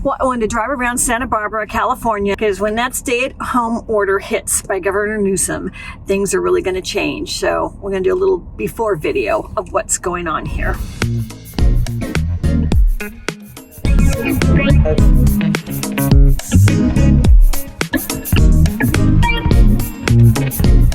Well, I wanted to drive around Santa Barbara, California, because when that stay-at-home order hits by Governor Newsom, things are really going to change. So we're going to do a little before video of what's going on here.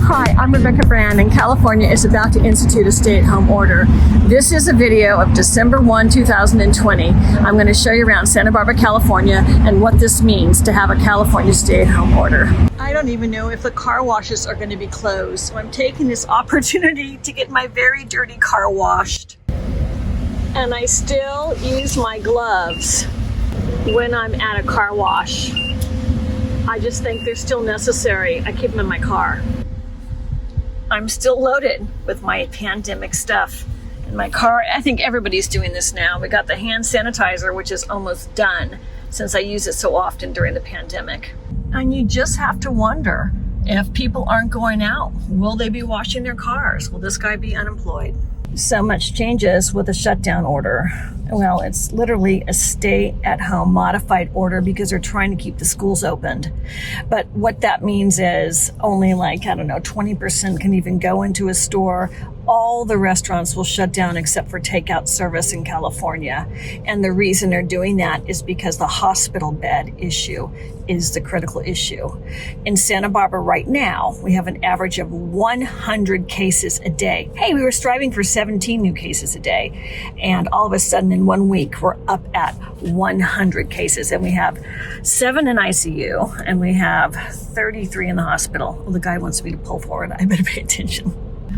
Hi, I'm Rebecca Brand, and California is about to institute a stay-at-home order. This is a video of December 1, 2020. I'm going to show you around Santa Barbara, California, and what this means to have a California stay-at-home order. I don't even know if the car washes are going to be closed, so I'm taking this opportunity to get my very dirty car washed. And I still use my gloves when I'm at a car wash. I just think they're still necessary. I keep them in my car. I'm still loaded with my pandemic stuff in my car. I think everybody's doing this now. We got the hand sanitizer, which is almost done since I use it so often during the pandemic. And you just have to wonder, if people aren't going out, will they be washing their cars? Will this guy be unemployed? So much changes with a shutdown order. Well, it's literally a stay-at-home modified order because they're trying to keep the schools opened. But what that means is only 20% can even go into a store. All the restaurants will shut down except for takeout service in California. And the reason they're doing that is because the hospital bed issue is the critical issue. In Santa Barbara right now, we have an average of 100 cases a day. Hey, we were striving for 17 new cases a day. And all of a sudden in 1 week, we're up at 100 cases. And we have 7 in ICU and we have 33 in the hospital. Well, the guy wants me to pull forward. I better pay attention.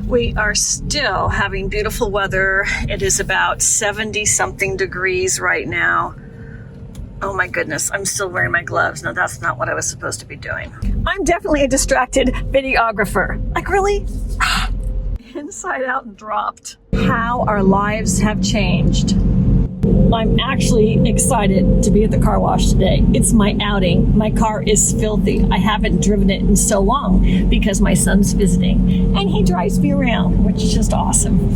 We are still having beautiful weather. It is about 70-something degrees right now. Oh my goodness, I'm still wearing my gloves. No, that's not what I was supposed to be doing. I'm definitely a distracted videographer. Like, really? Inside out and dropped. How our lives have changed. I'm actually excited to be at the car wash today. It's my outing. My car is filthy. I haven't driven it in so long because my son's visiting and he drives me around, which is just awesome.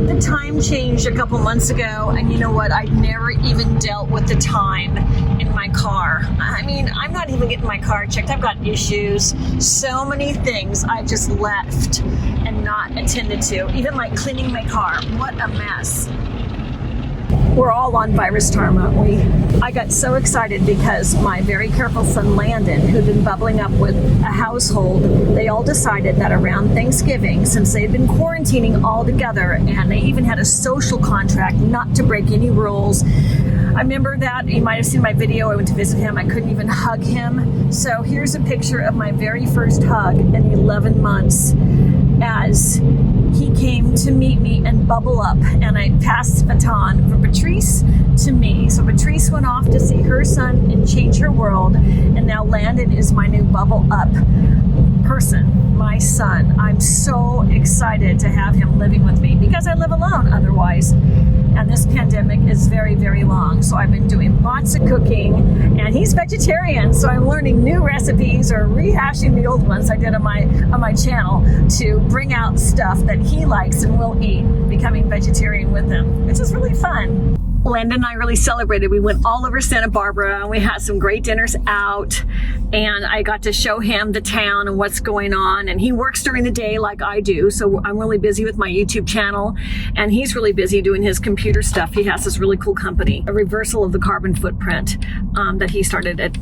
The time changed a couple months ago, and you know what? I'd never even dealt with the time in my car. I mean, I'm not even getting my car checked. I've got issues. So many things I just left and not attended to. Even like cleaning my car. What a mess. We're all on virus time, aren't we? I got so excited because my very careful son Landon, who'd been bubbling up with a household, they all decided that around Thanksgiving, since they'd been quarantining all together, and they even had a social contract not to break any rules. I remember that. You might have seen my video. I went to visit him. I couldn't even hug him. So here's a picture of my very first hug in 11 months as he came to meet me and bubble up, and I passed the baton from Patrice to me. So Patrice went off to see her son and change her world, and now Landon is my new bubble up person, my son. I'm so excited to have him living with me because I live alone otherwise. And this pandemic is very, very long. So I've been doing lots of cooking, and he's vegetarian. So I'm learning new recipes or rehashing the old ones I did on my channel to bring out stuff that he likes and will eat, becoming vegetarian with him, which is really fun. Landon and I really celebrated. We went all over Santa Barbara. We had some great dinners out, and I got to show him the town and what's going on. And he works during the day like I do, so I'm really busy with my YouTube channel, and he's really busy doing his computer stuff. He has this really cool company, a reversal of the carbon footprint that he started at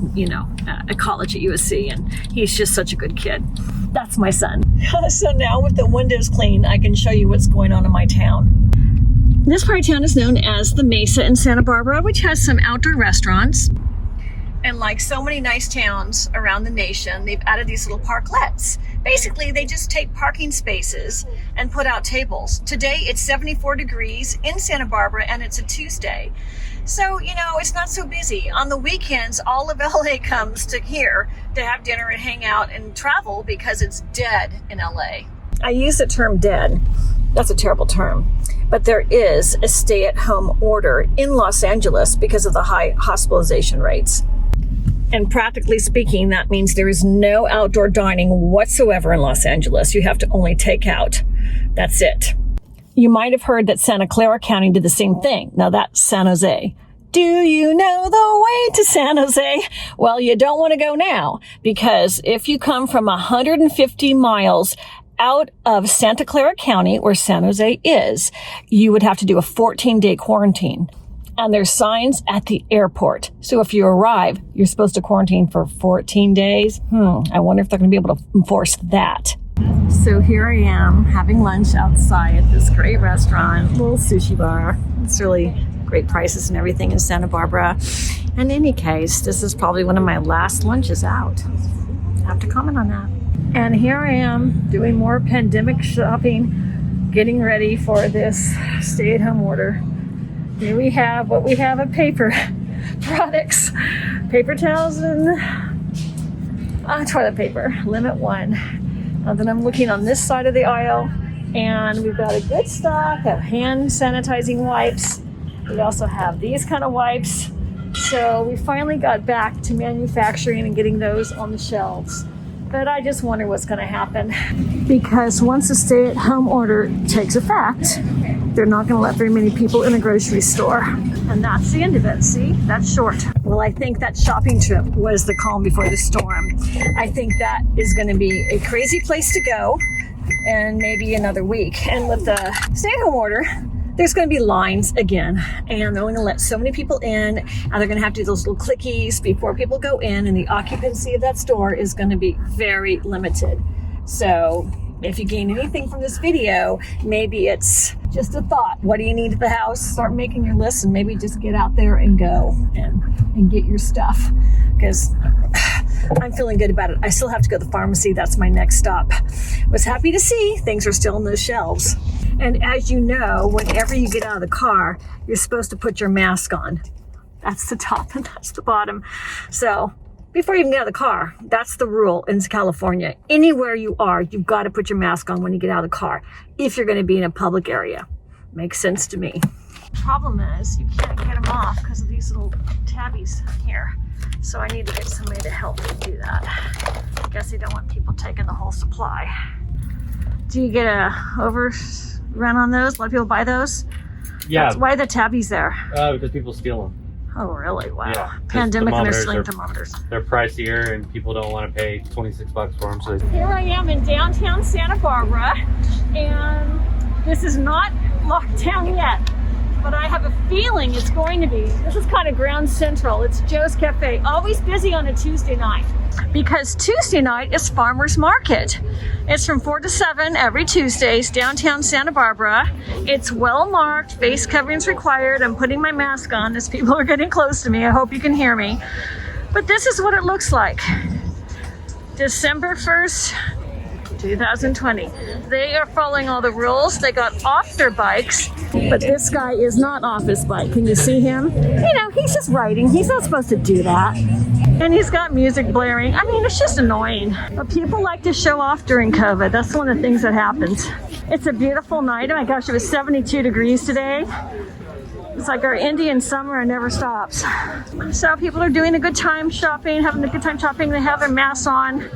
college at USC, and he's just such a good kid. That's my son. So now with the windows clean, I can show you what's going on in my town. This part of town is known as the Mesa in Santa Barbara, which has some outdoor restaurants. And like so many nice towns around the nation, they've added these little parklets. Basically, they just take parking spaces and put out tables. Today, it's 74 degrees in Santa Barbara, and it's a Tuesday. So, it's not so busy. On the weekends, all of LA comes to here to have dinner and hang out and travel because it's dead in LA. I use the term dead. That's a terrible term. But there is a stay-at-home order in Los Angeles because of the high hospitalization rates. And practically speaking, that means there is no outdoor dining whatsoever in Los Angeles. You have to only take out. That's it. You might have heard that Santa Clara County did the same thing. Now that's San Jose. Do you know the way to San Jose. Well, you don't want to go now, because if you come from 150 miles out of Santa Clara County, where San Jose is, you would have to do a 14-day quarantine. And there's signs at the airport. So if you arrive, you're supposed to quarantine for 14 days. I wonder if they're going to be able to enforce that. So here I am having lunch outside at this great restaurant, little sushi bar. It's really great prices and everything in Santa Barbara. In any case, this is probably one of my last lunches out. I have to comment on that. And here I am doing more pandemic shopping, getting ready for this stay-at-home order. Here we have what we have of paper products, paper towels and toilet paper, limit 1. Then I'm looking on this side of the aisle, and we've got a good stock of hand sanitizing wipes. We also have these kind of wipes. So we finally got back to manufacturing and getting those on the shelves. But I just wonder what's going to happen, because once the stay-at-home order takes effect, they're not going to let very many people in a grocery store. And that's the end of it. See, that's short. Well, I think that shopping trip was the calm before the storm. I think that is going to be a crazy place to go, and maybe another week. And with the stay-at-home order, there's going to be lines again, and they're only going to let so many people in, and they're going to have to do those little clickies before people go in, and the occupancy of that store is going to be very limited. So if you gain anything from this video, maybe it's just a thought. What do you need at the house? Start making your list, and maybe just get out there and go and get your stuff, because I'm feeling good about it. I still have to go to the pharmacy. That's my next stop. Was happy to see things are still on those shelves. And as you know, whenever you get out of the car, you're supposed to put your mask on. That's the top and that's the bottom. So before you even get out of the car, that's the rule in California. Anywhere you are, you've got to put your mask on when you get out of the car, if you're going to be in a public area. Makes sense to me. Problem is, you can't get them off because of these little tabbies here. So I need to get somebody to help me do that. I guess they don't want people taking the whole supply. Do you get a overrun on those? A lot of people buy those? Yeah. That's why the tabbies there. Because people steal them. Oh, really? Wow. Yeah, Pandemic and they're stealing thermometers. They're pricier, and people don't want to pay $26 for them. So here I am in downtown Santa Barbara, and this is not locked down yet, but I have a feeling it's going to be. This is kind of ground central. It's Joe's Cafe, always busy on a Tuesday night, because Tuesday night is Farmers Market. It's from 4 to 7 every Tuesdays, downtown Santa Barbara. It's well marked, face coverings required. I'm putting my mask on as people are getting close to me. I hope you can hear me. But this is what it looks like. December 1st, 2020. They are following all the rules. They got off their bikes, but this guy is not off his bike. Can you see him? You know, he's just riding. He's not supposed to do that. And he's got music blaring. I mean, it's just annoying. But people like to show off during COVID. That's one of the things that happens. It's a beautiful night. Oh my gosh, it was 72 degrees today. It's like our Indian summer and never stops. So people are doing a good time shopping, having a good time shopping. They have their masks on.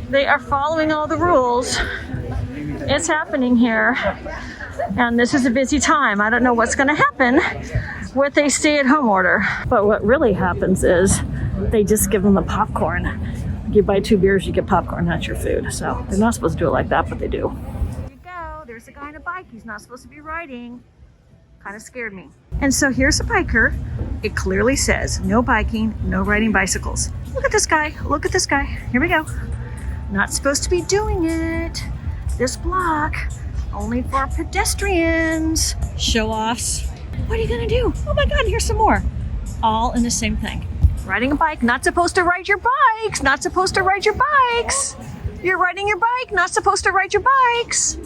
They are following all the rules. It's happening here. And this is a busy time. I don't know what's going to happen with a stay-at-home order. But what really happens is they just give them the popcorn. You buy 2 beers, you get popcorn. That's your food. So they're not supposed to do it like that, but they do. There you go. There's a guy on a bike. He's not supposed to be riding. Kind of scared me. And so here's a biker. It clearly says no biking, no riding bicycles. Look at this guy. Look at this guy. Here we go. Not supposed to be doing it. This block, only for pedestrians. Show-offs. What are you gonna do? Oh my God, here's some more. All in the same thing. Riding a bike, not supposed to ride your bikes. Not supposed to ride your bikes. You're riding your bike, not supposed to ride your bikes.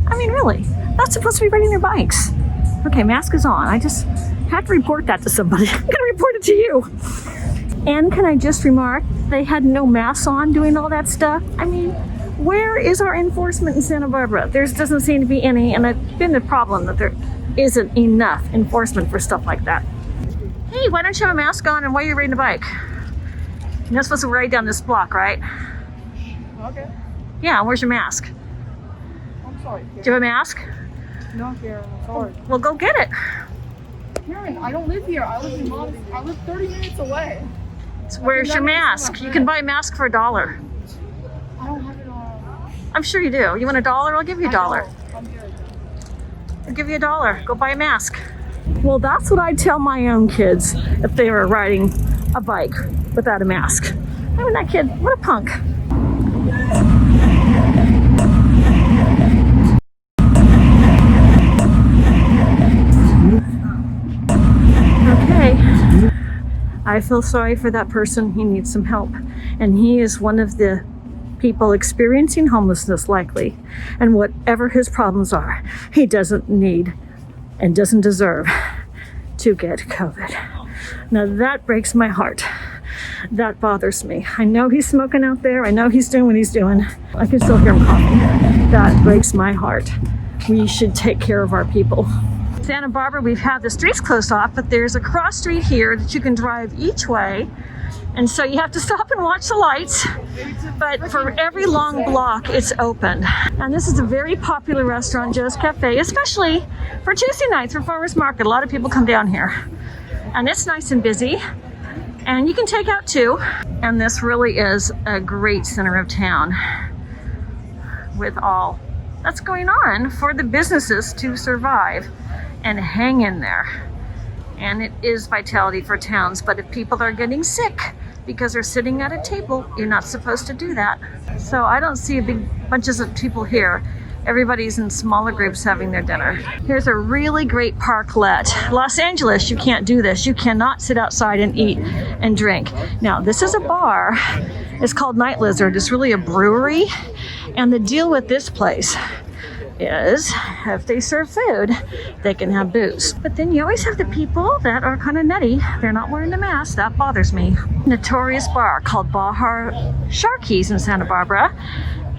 I mean, really, not supposed to be riding your bikes. Okay, mask is on. I just had to report that to somebody. I'm gonna report it to you. And can I just remark, they had no masks on doing all that stuff. I mean, where is our enforcement in Santa Barbara? There doesn't seem to be any, and it's been the problem that there isn't enough enforcement for stuff like that. Hey, why don't you have a mask on and why are you riding a bike? You're not supposed to ride down this block, right? Okay. Yeah, where's your mask? I'm sorry. Do you have a mask? No, here. I'm sorry. Well, go get it. Karen, I don't live here. I live in Montana. I live 30 minutes away. So where's your mask? You can buy a mask for $1. I don't have it on. I'm sure you do. You want $1? I'll give you $1. I'm good. I'll give you $1. Go buy a mask. Well, that's what I'd tell my own kids if they were riding a bike without a mask. I mean, that kid, what a punk. Okay. I feel sorry for that person. He needs some help. And he is one of the people experiencing homelessness, likely. And whatever his problems are, he doesn't need and doesn't deserve to get COVID. Now that breaks my heart. That bothers me. I know he's smoking out there. I know he's doing what he's doing. I can still hear him coughing. That breaks my heart. We should take care of our people. Santa Barbara, we've had the streets closed off, but there's a cross street here that you can drive each way. And so you have to stop and watch the lights. But for every long block, it's open. And this is a very popular restaurant, Joe's Cafe, especially for Tuesday nights for farmers market. A lot of people come down here. And it's nice and busy. And you can take out too. And this really is a great center of town with all that's going on for the businesses to survive and hang in there. And it is vitality for towns, but if people are getting sick because they're sitting at a table, you're not supposed to do that. So I don't see big bunches of people here. Everybody's in smaller groups having their dinner. Here's a really great parklet. Los Angeles, you can't do this. You cannot sit outside and eat and drink. Now, this is a bar. It's called Night Lizard. It's really a brewery. And the deal with this place is if they serve food, they can have booze. But then you always have the people that are kind of nutty. They're not wearing the mask. That bothers me. Notorious bar called Baja Sharkies in Santa Barbara.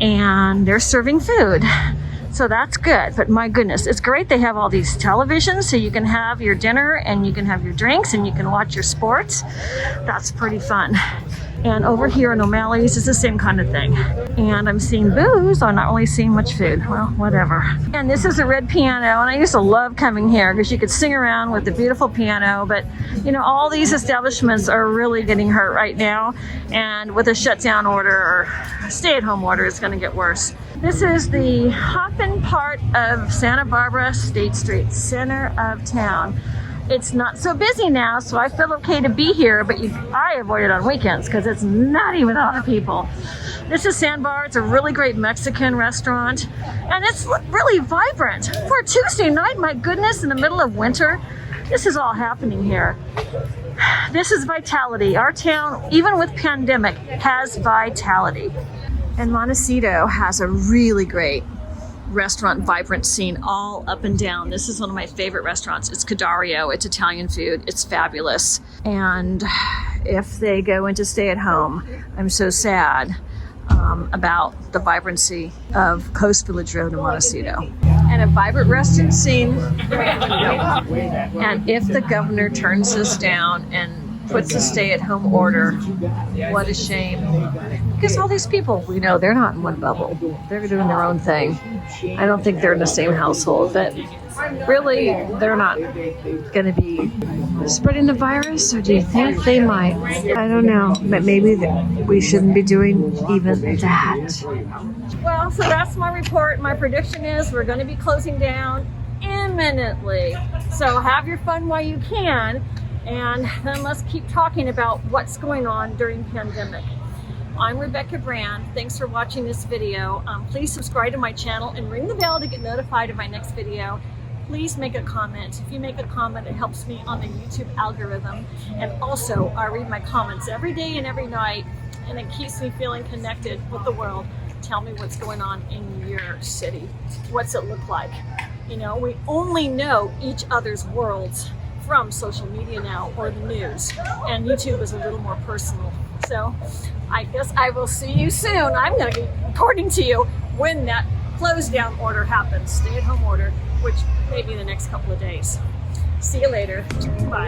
And they're serving food. So that's good, but my goodness, it's great they have all these televisions so you can have your dinner and you can have your drinks and you can watch your sports. That's pretty fun. And over here in O'Malley's is the same kind of thing. And I'm seeing booze, I'm not really seeing much food. Well, whatever. And this is a red piano, and I used to love coming here because you could sing around with the beautiful piano, but you know, all these establishments are really getting hurt right now. And with a shutdown order or stay-at-home order, it's gonna get worse. This is the hopping part of Santa Barbara State Street, center of town. It's not so busy now, so I feel okay to be here, but I avoid it on weekends because it's not even a lot of people. This is Sandbar. It's a really great Mexican restaurant, and it's really vibrant. For a Tuesday night, my goodness, in the middle of winter, this is all happening here. This is vitality. Our town, even with pandemic, has vitality. And Montecito has a really great restaurant vibrant scene all up and down. This is one of my favorite restaurants. It's Cadario. It's Italian food. It's fabulous. And if they go into stay at home, I'm so sad about the vibrancy of Coast Village Road in Montecito. And a vibrant restaurant scene. And if the governor turns this down and puts a stay-at-home order, what a shame. Because all these people, we know they're not in one bubble. They're doing their own thing. I don't think they're in the same household, but really, they're not going to be spreading the virus, or do you think they might? I don't know, but maybe we shouldn't be doing even that. Well, so that's my report. My prediction is we're going to be closing down imminently. So have your fun while you can. And then let's keep talking about what's going on during pandemic. I'm Rebecca Brand. Thanks for watching this video. Please subscribe to my channel and ring the bell to get notified of my next video. Please make a comment. If you make a comment, it helps me on the YouTube algorithm. And also, I read my comments every day and every night, and it keeps me feeling connected with the world. Tell me what's going on in your city. What's it look like? You know, we only know each other's worlds from social media now or the news, and YouTube is a little more personal. So I guess I will see you soon. I'm going to be reporting to you when that close down order happens, stay at home order, which may be the next couple of days. See you later. Bye.